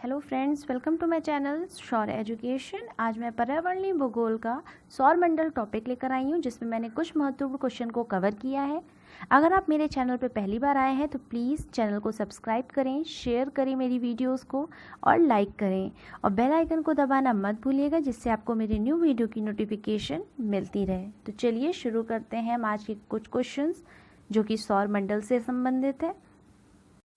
Hello friends, welcome to my channel Saur education. आज मैं पर्यावरणीय भूगोल का सौरमंडल टॉपिक लेकर आई हूँ, जिसमें मैंने कुछ महत्वपूर्ण क्वेश्चन को कवर किया है। अगर आप मेरे चैनल पर पहली बार आए हैं तो प्लीज़ चैनल को सब्सक्राइब करें, शेयर करें मेरी वीडियोस को और लाइक करें और बेल आइकन को दबाना मत भूलिएगा, जिससे आपको मेरी न्यू वीडियो की नोटिफिकेशन मिलती रहे। तो चलिए शुरू करते हैं हम आज के कुछ क्वेश्चंस जो कि सौरमंडल से संबंधित है।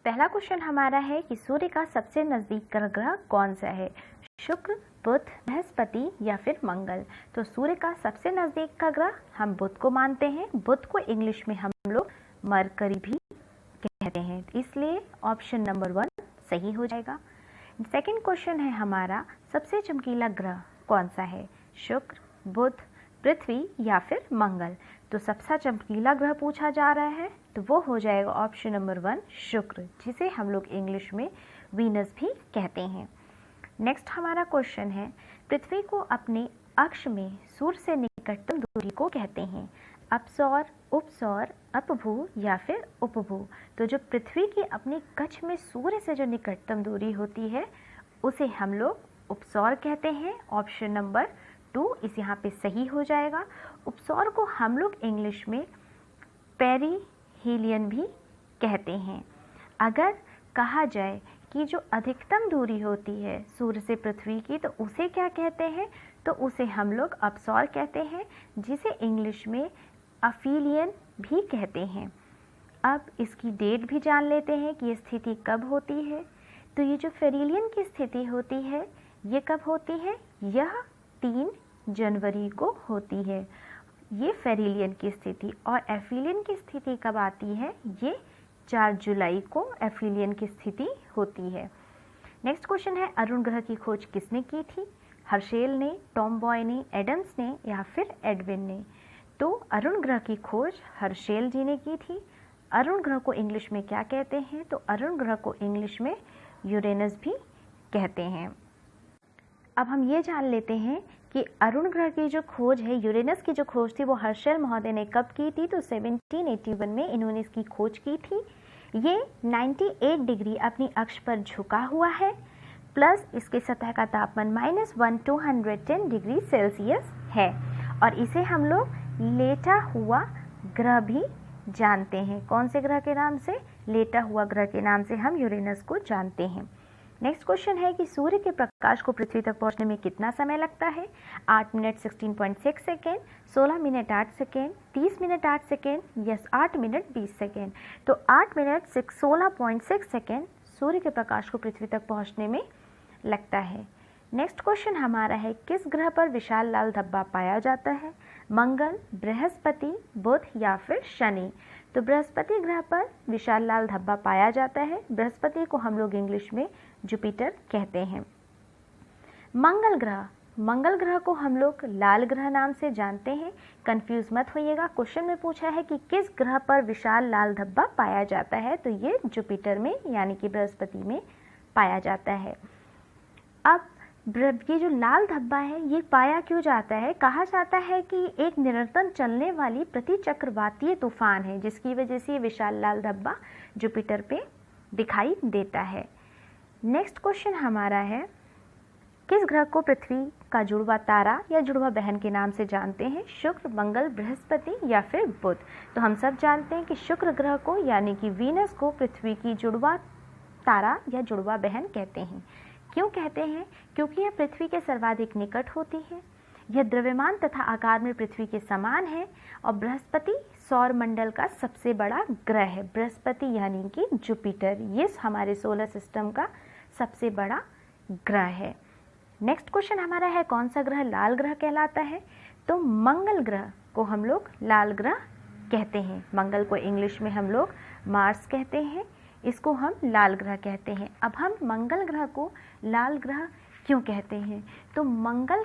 पहला क्वेश्चन हमारा है कि सूर्य का सबसे नज़दीक ग्रह कौन सा है? शुक्र, बुध, बृहस्पति या फिर मंगल। तो सूर्य का सबसे नज़दीक का ग्रह हम बुध को मानते हैं। बुध को इंग्लिश में हम लोग मरकरी भी कहते हैं, इसलिए ऑप्शन नंबर 1 सही हो जाएगा। सेकंड क्वेश्चन है हमारा, सबसे चमकीला ग्रह कौन सा है? शुक्र, बुध, पृथ्वी या फिर मंगल। तो सबसे चमकीला ग्रह पूछा जा रहा है, तो वो हो जाएगा ऑप्शन नंबर 1 शुक्र, जिसे हम लोग इंग्लिश में वीनस भी कहते हैं। नेक्स्ट हमारा क्वेश्चन है, पृथ्वी को अपने अक्ष में सूर्य से निकटतम दूरी को कहते हैं? अपसौर, उपसौर, अपभू या फिर उपभू। तो जो पृथ्वी की अपनी कक्ष में सूर्य से जो निकटतम दूरी होती है उसे हम लोग उपसौर कहते हैं। ऑप्शन नंबर 2 इस यहाँ पे सही हो जाएगा। उपसौर को हम लोग इंग्लिश में पेरीहीलियन भी कहते हैं। अगर कहा जाए कि जो अधिकतम दूरी होती है सूर्य से पृथ्वी की, तो उसे क्या कहते हैं? तो उसे हम लोग अपसौर कहते हैं, जिसे इंग्लिश में अफीलियन भी कहते हैं। अब इसकी डेट भी जान लेते हैं कि ये स्थिति कब होती है। तो ये जो पेरीलियन की स्थिति होती है ये कब होती है? यह 3 जनवरी को होती है, ये पेरीलियन की स्थिति। और एफिलियन की स्थिति कब आती है? ये 4 जुलाई को एफिलियन की स्थिति होती है। नेक्स्ट क्वेश्चन है, अरुण ग्रह की खोज किसने की थी? हर्शेल ने, टॉम बॉय ने, एडम्स ने या फिर एडविन ने। तो अरुण ग्रह की खोज हर्शेल जी ने की थी। अरुण ग्रह को इंग्लिश में क्या कहते हैं? तो अरुण ग्रह को इंग्लिश में यूरेनस भी कहते हैं। अब हम ये जान लेते हैं कि अरुण ग्रह की जो खोज है, यूरेनस की जो खोज थी, वो हर्शेल महोदय ने कब की थी? तो 1781 में इन्होंने इसकी खोज की थी। ये 98 डिग्री अपनी अक्ष पर झुका हुआ है, प्लस इसके सतह का तापमान -1210 डिग्री सेल्सियस है, और इसे हम लोग लेटा हुआ ग्रह भी जानते हैं। कौन से ग्रह के नाम से? लेटा हुआ ग्रह के नाम से हम यूरेनस को जानते हैं। नेक्स्ट क्वेश्चन है कि सूर्य के प्रकाश को पृथ्वी तक पहुंचने में कितना समय लगता है? 8 minute 16.6 second, 16 minute 8 second, 30 minute 8 second या 8 मिनट 20 सेकेंड। तो 8 मिनट 16.6 सेकेंड सूर्य के प्रकाश को पृथ्वी तक पहुंचने में लगता है। नेक्स्ट क्वेश्चन हमारा है, किस ग्रह पर विशाल लाल धब्बा पाया जाता है? मंगल, बृहस्पति, बुध या फिर शनि। तो बृहस्पति ग्रह पर विशाल लाल धब्बा पाया जाता है। बृहस्पति को हम लोग इंग्लिश में जुपिटर कहते हैं। मंगल ग्रह को हम लोग लाल ग्रह नाम से जानते हैं। कंफ्यूज मत होइएगा, क्वेश्चन में पूछा है कि किस ग्रह पर विशाल लाल धब्बा पाया जाता है, तो ये जुपिटर में यानी कि बृहस्पति में पाया जाता है। अब ये जो लाल धब्बा है ये पाया क्यों जाता है? कहा जाता है कि एक निरंतर चलने वाली प्रतिचक्रवातीय तूफान है, जिसकी वजह से विशाल लाल धब्बा जुपिटर पे दिखाई देता है। नेक्स्ट क्वेश्चन हमारा है, किस ग्रह को पृथ्वी का जुड़वा तारा या जुड़वा बहन के नाम से जानते हैं? शुक्र, मंगल, बृहस्पति या फिर बुध। तो हम सब जानते हैं कि शुक्र ग्रह को यानी कि वीनस को पृथ्वी की जुड़वा तारा या जुड़वा बहन कहते हैं। क्यों कहते हैं? क्योंकि यह पृथ्वी के सर्वाधिक निकट होती है, यह द्रव्यमान तथा आकार में पृथ्वी के समान है, और बृहस्पति सौर मंडल का सबसे बड़ा ग्रह है। बृहस्पति यानी कि जुपिटर, ये हमारे सोलर सिस्टम का सबसे बड़ा ग्रह है। नेक्स्ट क्वेश्चन हमारा है, कौन सा ग्रह लाल ग्रह कहलाता है? तो मंगल ग्रह को हम लोग लाल ग्रह कहते हैं। मंगल को इंग्लिश में हम लोग मार्स कहते हैं, इसको हम लाल ग्रह कहते हैं। अब हम मंगल ग्रह को लाल ग्रह क्यों कहते हैं? तो मंगल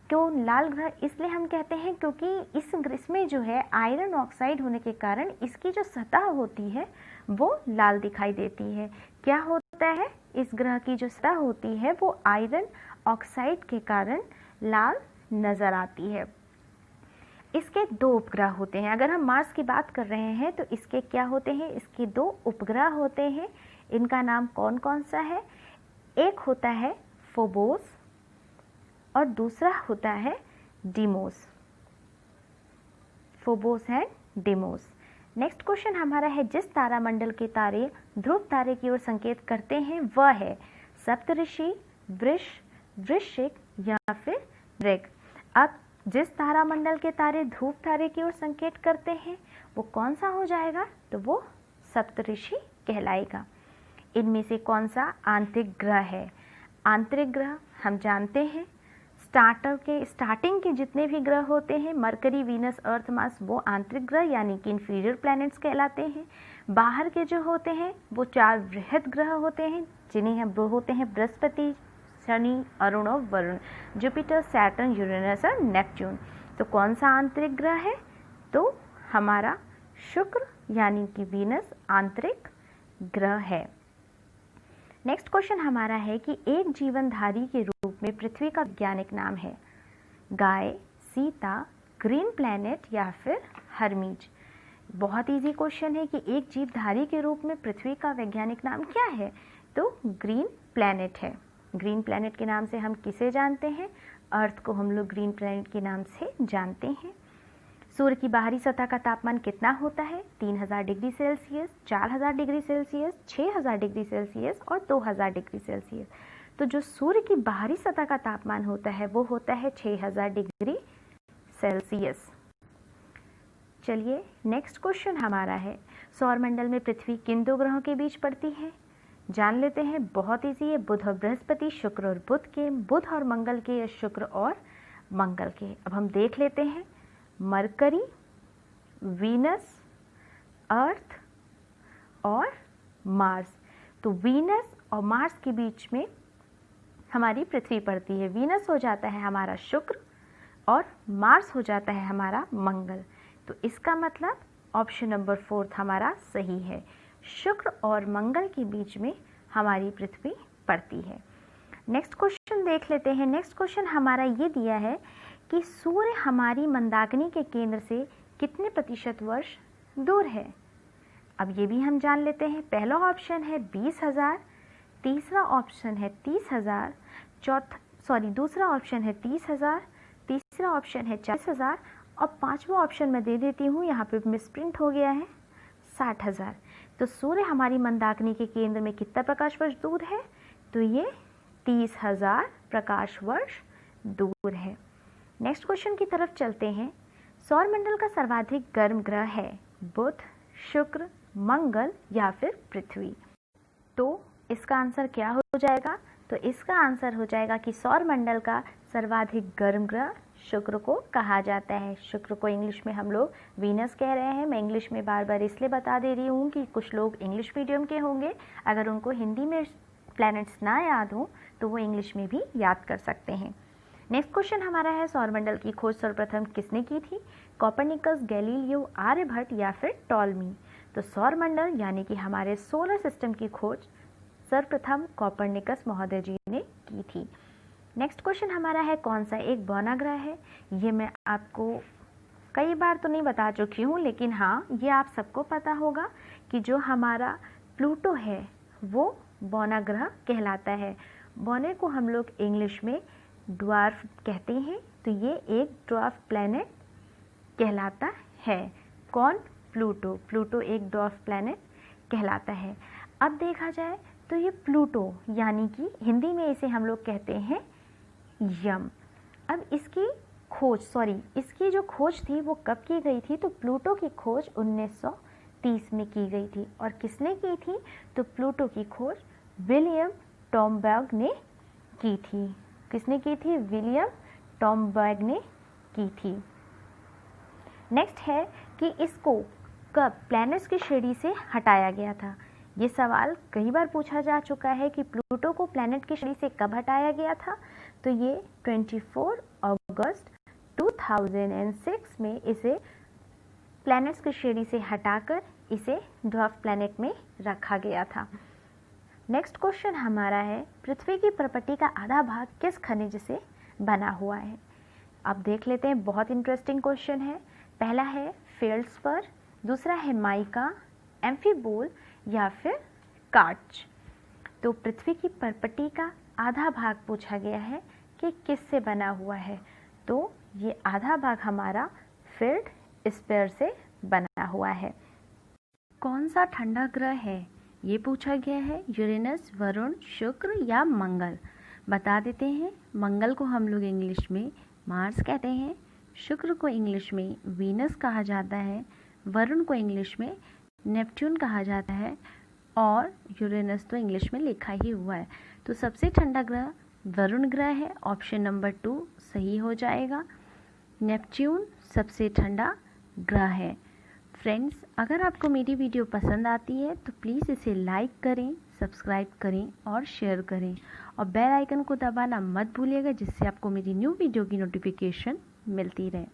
को लाल ग्रह इसलिए हम कहते हैं क्योंकि इसमें जो है आयरन ऑक्साइड होने के कारण इसकी जो सतह होती है वो लाल दिखाई देती है। क्या होता है? इस ग्रह की जो सतह होती है वो आयरन ऑक्साइड के कारण लाल नज़र आती है। इसके 2 उपग्रह होते हैं। अगर हम मार्स की बात कर रहे हैं तो इसके क्या होते हैं? इसके 2 उपग्रह होते हैं। इनका नाम कौन कौन सा है? एक होता है फोबोस और दूसरा होता है Deimos. Phobos and Deimos. Next question हमारा है, जिस तारामंडल के तारे ध्रुव तारे की ओर संकेत करते हैं वह है सप्तऋषि, वृष, वृश्चिक या फिर मृग। अब जिस तारामंडल के तारे ध्रुव तारे की ओर संकेत करते हैं वो कौन सा हो जाएगा? तो वो सप्तऋषि कहलाएगा। इनमें से कौन सा आंतरिक ग्रह है? आंतरिक ग्रह हम जानते हैं स्टार्टिंग के जितने भी ग्रह होते हैं, मरकरी, वीनस, अर्थ, मार्स, वो आंतरिक ग्रह यानी कि इंफीरियर प्लैनेट्स कहलाते हैं। बाहर के जो होते हैं वो 4 बृहद ग्रह होते हैं, जिन्हें हम होते हैं बृहस्पति, शनि, अरुण और वरुण, जुपिटर, सैटर्न, यूरेनस और नेपच्यून। तो कौन सा आंतरिक ग्रह है? तो हमारा शुक्र यानी कि वीनस आंतरिक ग्रह है। नेक्स्ट क्वेश्चन हमारा है कि एक जीवनधारी के रूप में पृथ्वी का वैज्ञानिक नाम है गाय, सीता, ग्रीन प्लैनेट या फिर हर्मीज। बहुत इजी क्वेश्चन है कि एक जीवधारी के रूप में पृथ्वी का वैज्ञानिक नाम क्या है? तो ग्रीन प्लैनेट है। ग्रीन प्लैनेट के नाम से हम किसे जानते हैं? अर्थ को हम लोग ग्रीन प्लैनेट के नाम से जानते हैं। सूर्य की बाहरी सतह का तापमान कितना होता है? 3000 degree Celsius, 4000 degree Celsius, 6000 degree Celsius और 2000 डिग्री सेल्सियस। तो जो सूर्य की बाहरी सतह का तापमान होता है वो होता है 6000 डिग्री सेल्सियस। चलिए नेक्स्ट क्वेश्चन हमारा है, सौरमंडल में पृथ्वी किन 2 ग्रहों के बीच पड़ती है? जान लेते हैं, बहुत ईजी है, बुध और बृहस्पति, शुक्र और बुध के, बुध और मंगल के या शुक्र और मंगल के। अब हम देख लेते हैं, मरकरी, वीनस, अर्थ और मार्स। तो वीनस और मार्स के बीच में हमारी पृथ्वी पड़ती है। वीनस हो जाता है हमारा शुक्र और मार्स हो जाता है हमारा मंगल। तो इसका मतलब ऑप्शन नंबर 4 हमारा सही है। शुक्र और मंगल के बीच में हमारी पृथ्वी पड़ती है। नेक्स्ट क्वेश्चन देख लेते हैं। नेक्स्ट क्वेश्चन हमारा ये दिया है कि सूर्य हमारी मंदाकिनी के केंद्र से कितने प्रतिशत वर्ष दूर है? अब ये भी हम जान लेते हैं। पहला ऑप्शन है 20,000, तीसरा ऑप्शन है 30,000, दूसरा ऑप्शन है 30,000, तीसरा ऑप्शन है 40,000 और पांचवा ऑप्शन मैं दे देती हूँ, यहाँ पे मिसप्रिंट हो गया है, 60,000। तो सूर्य हमारी मंदाकिनी के केंद्र में कितना प्रकाश वर्ष दूर है? तो ये 30,000 प्रकाश वर्ष दूर है। नेक्स्ट क्वेश्चन की तरफ चलते हैं। सौरमंडल का सर्वाधिक गर्म ग्रह है बुध, शुक्र, मंगल या फिर पृथ्वी। तो इसका आंसर क्या हो जाएगा? तो इसका आंसर हो जाएगा कि सौरमंडल का सर्वाधिक गर्म ग्रह शुक्र को कहा जाता है। शुक्र को इंग्लिश में हम लोग वीनस कह रहे हैं। मैं इंग्लिश में बार बार इसलिए बता दे रही हूँ कि कुछ लोग इंग्लिश मीडियम के होंगे, अगर उनको हिंदी में प्लैनेट्स ना याद हो तो वो इंग्लिश में भी याद कर सकते हैं। नेक्स्ट क्वेश्चन हमारा है, सौरमंडल की खोज सर्वप्रथम किसने की थी? कोपरनिकस, गैलीलियो, आर्यभट्ट या फिर टॉलमी। तो सौरमंडल यानी कि हमारे सोलर सिस्टम की खोज सर्वप्रथम कोपरनिकस महोदय जी ने की थी। नेक्स्ट क्वेश्चन हमारा है, कौन सा एक बौना ग्रह है? ये मैं आपको कई बार तो नहीं बता चुकी हूँ, लेकिन हाँ ये आप सबको पता होगा कि जो हमारा प्लूटो है वो बौना ग्रह कहलाता है। बौने को हम लोग इंग्लिश में ड्वार्फ कहते हैं। तो ये एक ड्वार्फ प्लैनेट कहलाता है। कौन? प्लूटो। प्लूटो एक ड्वार्फ प्लैनेट कहलाता है। अब देखा जाए तो ये प्लूटो यानी कि हिंदी में इसे हम लोग कहते हैं यम। अब इसकी जो खोज थी वो कब की गई थी? तो प्लूटो की खोज 1930 में की गई थी। और किसने की थी? तो प्लूटो की खोज विलियम टॉम्बर्ग ने की थी। किसने की थी? विलियम टॉम्बर्ग ने की थी। नेक्स्ट है कि इसको कब प्लैनेट्स की श्रेणी से हटाया गया था? ये सवाल कई बार पूछा जा चुका है कि प्लूटो को प्लैनेट की श्रेणी से कब हटाया गया था? तो ये 24 अगस्त 2006 में इसे प्लैनेट्स की श्रेणी से हटाकर इसे ड्वार्फ प्लैनेट में रखा गया था। नेक्स्ट क्वेश्चन हमारा है, पृथ्वी की प्रपट्टी का आधा भाग किस खनिज से बना हुआ है? अब देख लेते हैं, बहुत इंटरेस्टिंग क्वेश्चन है। पहला है फेल्ड्स्पर, दूसरा है माइका, एम्फीबोल या फिर कार्च। तो पृथ्वी की परपटी का आधा भाग पूछा गया है कि किससे बना हुआ है, तो ये आधा भाग हमारा फील्ड स्फीयर से बना हुआ है। कौन सा ठंडा ग्रह है, ये पूछा गया है। यूरेनस, वरुण, शुक्र या मंगल। बता देते हैं, मंगल को हम लोग इंग्लिश में मार्स कहते हैं, शुक्र को इंग्लिश में वीनस कहा जाता है, वरुण को इंग्लिश में नेपट्यून कहा जाता है और यूरेनस तो इंग्लिश में लिखा ही हुआ है। तो सबसे ठंडा ग्रह वरुण ग्रह है, ऑप्शन नंबर 2 सही हो जाएगा। नेपट्यून सबसे ठंडा ग्रह है। फ्रेंड्स, अगर आपको मेरी वीडियो पसंद आती है तो प्लीज़ इसे लाइक करें, सब्सक्राइब करें और शेयर करें और बेल आइकन को दबाना मत भूलिएगा, जिससे आपको मेरी न्यू वीडियो की नोटिफिकेशन मिलती रहे।